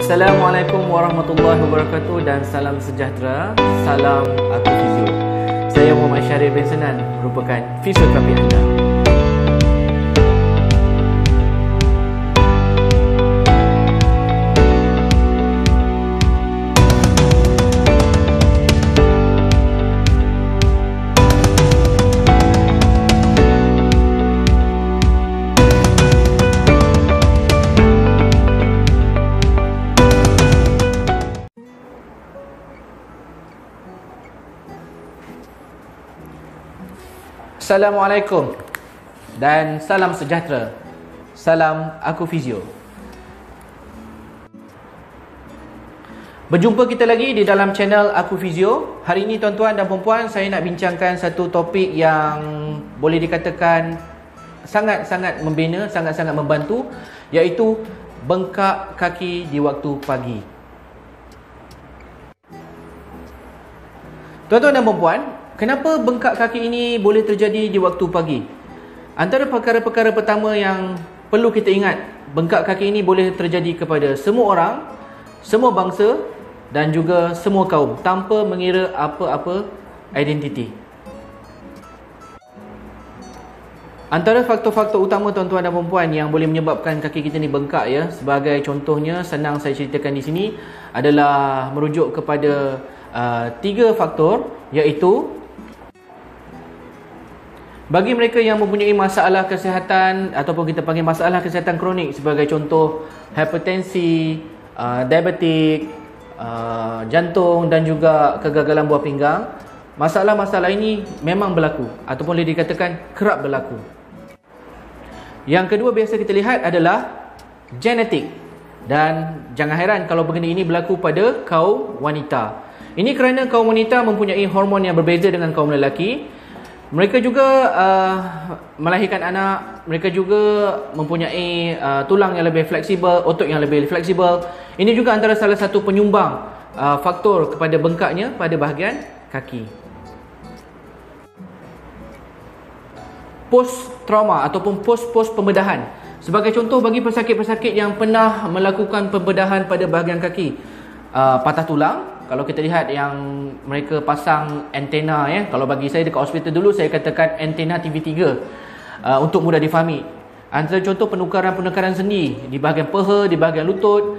Assalamualaikum warahmatullahi wabarakatuh dan salam sejahtera. Salam Aku Fizio. Saya Muhammad Syarif bin Senan, merupakan fisioterapi anda. Assalamualaikum dan salam sejahtera. Salam Aku Fizio. Berjumpa kita lagi di dalam channel Aku Fizio. Hari ini tuan-tuan dan puan-puan, saya nak bincangkan satu topik yang boleh dikatakan sangat-sangat membina, sangat-sangat membantu, iaitu bengkak kaki di waktu pagi. Tuan-tuan dan puan-puan, kenapa bengkak kaki ini boleh terjadi di waktu pagi? Antara perkara-perkara pertama yang perlu kita ingat, bengkak kaki ini boleh terjadi kepada semua orang, semua bangsa dan juga semua kaum, tanpa mengira apa-apa identiti. Antara faktor-faktor utama tuan-tuan dan puan-puan yang boleh menyebabkan kaki kita ni bengkak, ya, sebagai contohnya, senang saya ceritakan di sini, adalah merujuk kepada 3 faktor, iaitu bagi mereka yang mempunyai masalah kesihatan ataupun kita panggil masalah kesihatan kronik, sebagai contoh hipertensi, diabetik, jantung dan juga kegagalan buah pinggang, masalah-masalah ini memang berlaku ataupun boleh dikatakan kerap berlaku. Yang kedua biasa kita lihat adalah genetik, dan jangan heran kalau benda ini berlaku pada kaum wanita. Ini kerana kaum wanita mempunyai hormon yang berbeza dengan kaum lelaki. Mereka juga melahirkan anak, mereka juga mempunyai tulang yang lebih fleksibel, otot yang lebih fleksibel. Ini juga antara salah satu penyumbang faktor kepada bengkaknya pada bahagian kaki. Post trauma ataupun post pembedahan. Sebagai contoh, bagi pesakit-pesakit yang pernah melakukan pembedahan pada bahagian kaki, patah tulang. Kalau kita lihat yang mereka pasang antena, ya, kalau bagi saya dekat hospital dulu, saya katakan antena TV3 untuk mudah difahami. Antara contoh penukaran-penukaran sendi di bahagian peha, di bahagian lutut,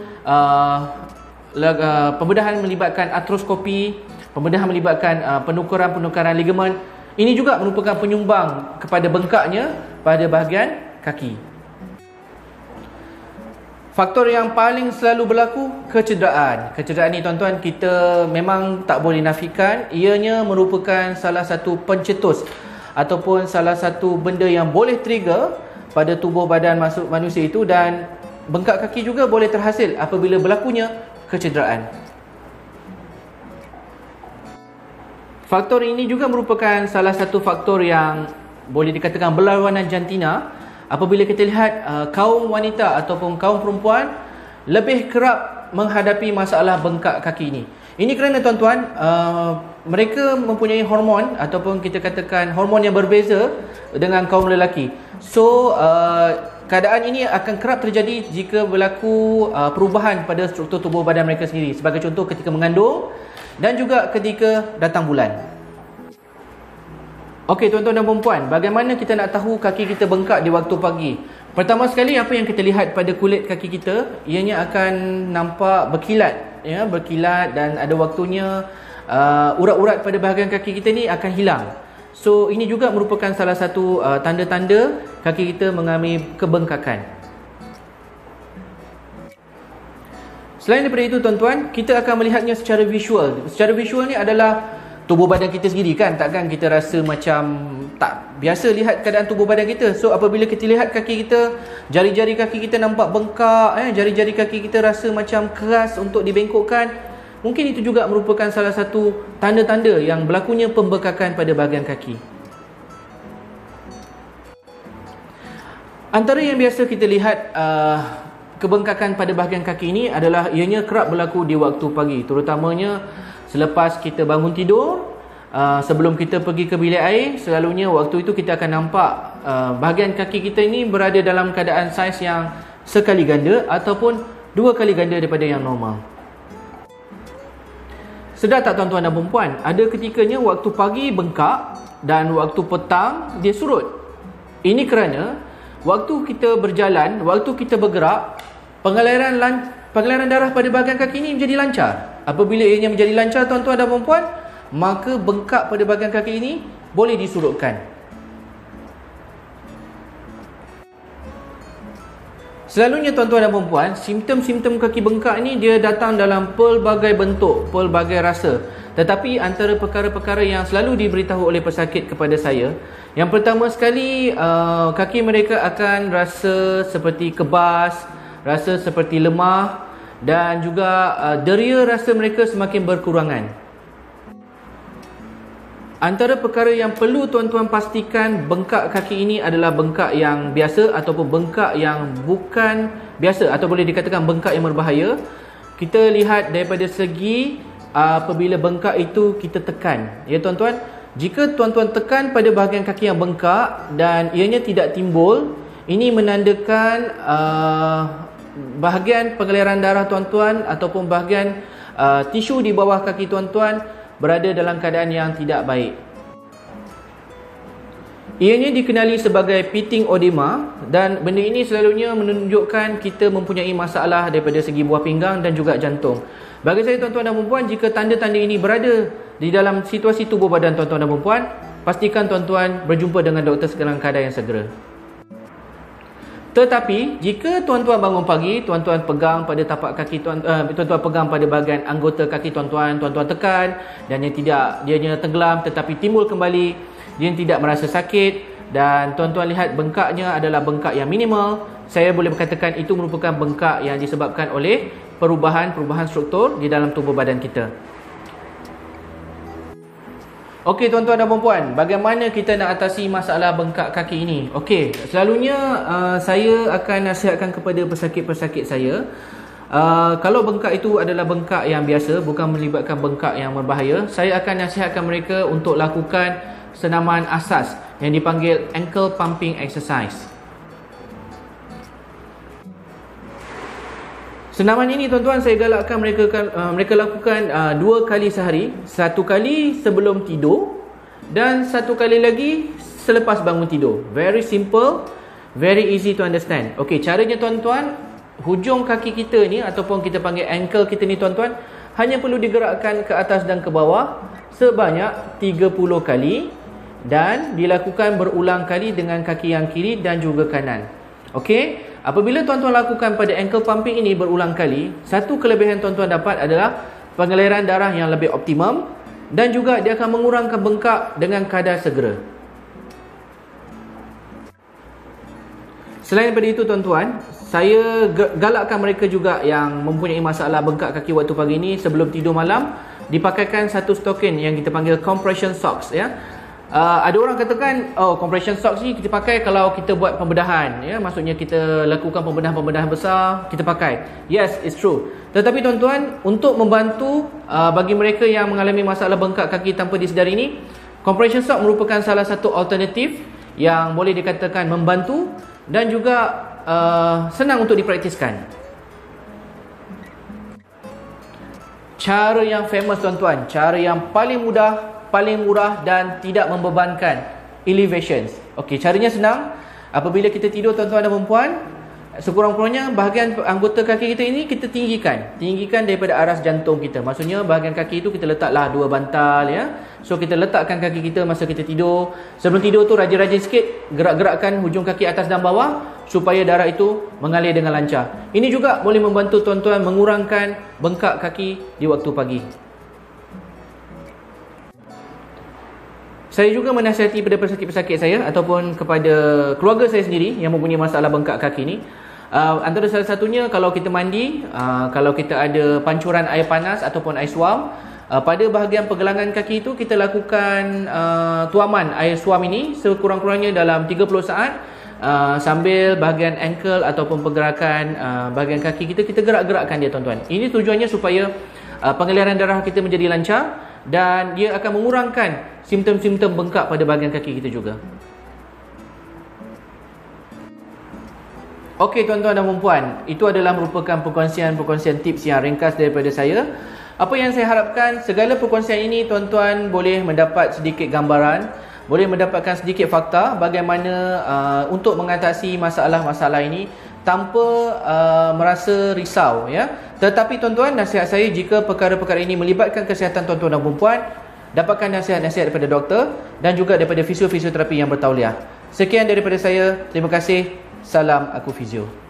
pembedahan melibatkan artroskopi, pembedahan melibatkan penukaran-penukaran ligamen. Ini juga merupakan penyumbang kepada bengkaknya pada bahagian kaki. Faktor yang paling selalu berlaku, kecederaan. Kecederaan ni tuan-tuan, kita memang tak boleh nafikan, ianya merupakan salah satu pencetus ataupun salah satu benda yang boleh trigger pada tubuh badan manusia itu, dan bengkak kaki juga boleh terhasil apabila berlakunya kecederaan. Faktor ini juga merupakan salah satu faktor yang boleh dikatakan berlawanan jantina. Apabila kita lihat kaum wanita ataupun kaum perempuan lebih kerap menghadapi masalah bengkak kaki ini. Ini kerana tuan-tuan, mereka mempunyai hormon ataupun kita katakan hormon yang berbeza dengan kaum lelaki. So keadaan ini akan kerap terjadi jika berlaku perubahan pada struktur tubuh badan mereka sendiri. Sebagai contoh, ketika mengandung dan juga ketika datang bulan. Okey tuan-tuan dan puan-puan, bagaimana kita nak tahu kaki kita bengkak di waktu pagi? Pertama sekali, apa yang kita lihat pada kulit kaki kita, ianya akan nampak berkilat, ya, berkilat, dan ada waktunya urat-urat pada bahagian kaki kita ni akan hilang. So ini juga merupakan salah satu tanda-tanda kaki kita mengalami kebengkakan. Selain daripada itu tuan-tuan, kita akan melihatnya secara visual. Secara visual ni adalah tubuh badan kita sendiri, kan? Takkan kita rasa macam tak biasa lihat keadaan tubuh badan kita. So apabila kita lihat kaki kita, jari-jari kaki kita nampak bengkak, jari-jari kaki kita rasa macam keras untuk dibengkokkan, mungkin itu juga merupakan salah satu tanda-tanda yang berlakunya pembengkakan pada bahagian kaki. Antara yang biasa kita lihat kebengkakan pada bahagian kaki ini adalah ianya kerap berlaku di waktu pagi, terutamanya selepas kita bangun tidur, sebelum kita pergi ke bilik air. Selalunya waktu itu kita akan nampak bahagian kaki kita ini berada dalam keadaan saiz yang sekali ganda ataupun 2 kali ganda daripada yang normal. Sedar tak tuan-tuan dan perempuan? Ada ketikanya waktu pagi bengkak dan waktu petang dia surut. Ini kerana waktu kita berjalan, waktu kita bergerak, pengaliran darah pada bahagian kaki ini menjadi lancar. Apabila ianya menjadi lancar tuan-tuan dan perempuan, maka bengkak pada bahagian kaki ini boleh disurutkan. Selalunya tuan-tuan dan perempuan, simptom-simptom kaki bengkak ni dia datang dalam pelbagai bentuk, pelbagai rasa. Tetapi antara perkara-perkara yang selalu diberitahu oleh pesakit kepada saya, yang pertama sekali, kaki mereka akan rasa seperti kebas, rasa seperti lemah, dan juga deria rasa mereka semakin berkurangan. Antara perkara yang perlu tuan-tuan pastikan, bengkak kaki ini adalah bengkak yang biasa ataupun bengkak yang bukan biasa, atau boleh dikatakan bengkak yang berbahaya. Kita lihat daripada segi apabila bengkak itu kita tekan, ya tuan-tuan. Jika tuan-tuan tekan pada bahagian kaki yang bengkak dan ianya tidak timbul, ini menandakan bahagian pengaliran darah tuan-tuan ataupun bahagian tisu di bawah kaki tuan-tuan berada dalam keadaan yang tidak baik. Ianya dikenali sebagai pitting oedema, dan benda ini selalunya menunjukkan kita mempunyai masalah daripada segi buah pinggang dan juga jantung. Bagi saya tuan-tuan dan perempuan, jika tanda-tanda ini berada di dalam situasi tubuh badan tuan-tuan dan perempuan, pastikan tuan-tuan berjumpa dengan doktor dalam keadaan yang segera. Tetapi jika tuan-tuan bangun pagi, tuan-tuan pegang pada tapak kaki tuan-tuan pegang pada bahagian anggota kaki tuan-tuan tekan dan dia tenggelam tetapi timbul kembali, dia tidak merasa sakit dan tuan-tuan lihat bengkaknya adalah bengkak yang minimal, saya boleh berkatakan itu merupakan bengkak yang disebabkan oleh perubahan struktur di dalam tubuh badan kita. Okey tuan-tuan dan perempuan, bagaimana kita nak atasi masalah bengkak kaki ini? Okey, selalunya saya akan nasihatkan kepada pesakit-pesakit saya, kalau bengkak itu adalah bengkak yang biasa, bukan melibatkan bengkak yang berbahaya, saya akan nasihatkan mereka untuk lakukan senaman asas yang dipanggil ankle pumping exercise. Senaman ini tuan-tuan saya galakkan mereka lakukan 2 kali sehari. 1 kali sebelum tidur dan 1 kali lagi selepas bangun tidur. Very simple, very easy to understand. Okey, caranya tuan-tuan, hujung kaki kita ni ataupun kita panggil ankle kita ni tuan-tuan, hanya perlu digerakkan ke atas dan ke bawah sebanyak 30 kali dan dilakukan berulang kali dengan kaki yang kiri dan juga kanan. Okey, apabila tuan-tuan lakukan pada ankle pumping ini berulang kali, satu kelebihan tuan-tuan dapat adalah pengaliran darah yang lebih optimum dan juga dia akan mengurangkan bengkak dengan kadar segera. Selain daripada itu tuan-tuan, saya galakkan mereka juga yang mempunyai masalah bengkak kaki waktu pagi ini, sebelum tidur malam dipakaikan satu stokin yang kita panggil compression socks, ya. Ada orang katakan, compression socks ni kita pakai kalau kita buat pembedahan, ya, maksudnya kita lakukan pembedahan besar, kita pakai. Yes, it's true. Tetapi tuan-tuan, untuk membantu bagi mereka yang mengalami masalah bengkak kaki tanpa disedari ini, compression socks merupakan salah satu alternatif yang boleh dikatakan membantu dan juga senang untuk dipraktiskan. Cara yang famous tuan-tuan, cara yang paling mudah, paling murah dan tidak membebankan, elevations. Okey, caranya senang. Apabila kita tidur tuan-tuan dan perempuan, sekurang-kurangnya bahagian anggota kaki kita ini kita tinggikan daripada aras jantung kita. Maksudnya bahagian kaki itu kita letaklah 2 bantal, ya. So kita letakkan kaki kita masa kita tidur. Sebelum tidur tu rajin-rajin sikit gerak-gerakkan hujung kaki atas dan bawah supaya darah itu mengalir dengan lancar. Ini juga boleh membantu tuan-tuan mengurangkan bengkak kaki di waktu pagi. Saya juga menasihati pada pesakit-pesakit saya ataupun kepada keluarga saya sendiri yang mempunyai masalah bengkak kaki ni. Antara salah satunya, kalau kita mandi, kalau kita ada pancuran air panas ataupun air suam, pada bahagian pergelangan kaki itu kita lakukan tuaman air suam ini sekurang-kurangnya dalam 30 saat, sambil bahagian ankle ataupun pergerakan bahagian kaki kita gerak-gerakkan dia tuan-tuan. Ini tujuannya supaya pengaliran darah kita menjadi lancar dan dia akan mengurangkan simptom-simptom bengkak pada bahagian kaki kita juga. Okey tuan-tuan dan puan-puan, itu adalah merupakan perkongsian tips yang ringkas daripada saya. Apa yang saya harapkan, segala perkongsian ini tuan-tuan boleh mendapat sedikit gambaran, boleh mendapatkan sedikit fakta bagaimana untuk mengatasi masalah-masalah ini tanpa merasa risau, ya. Tetapi tuan-tuan, nasihat saya, jika perkara-perkara ini melibatkan kesihatan tuan-tuan dan puan-puan, dapatkan nasihat-nasihat daripada doktor dan juga daripada fisioterapi yang bertauliah. Sekian daripada saya. Terima kasih. Salam Aku Fizio.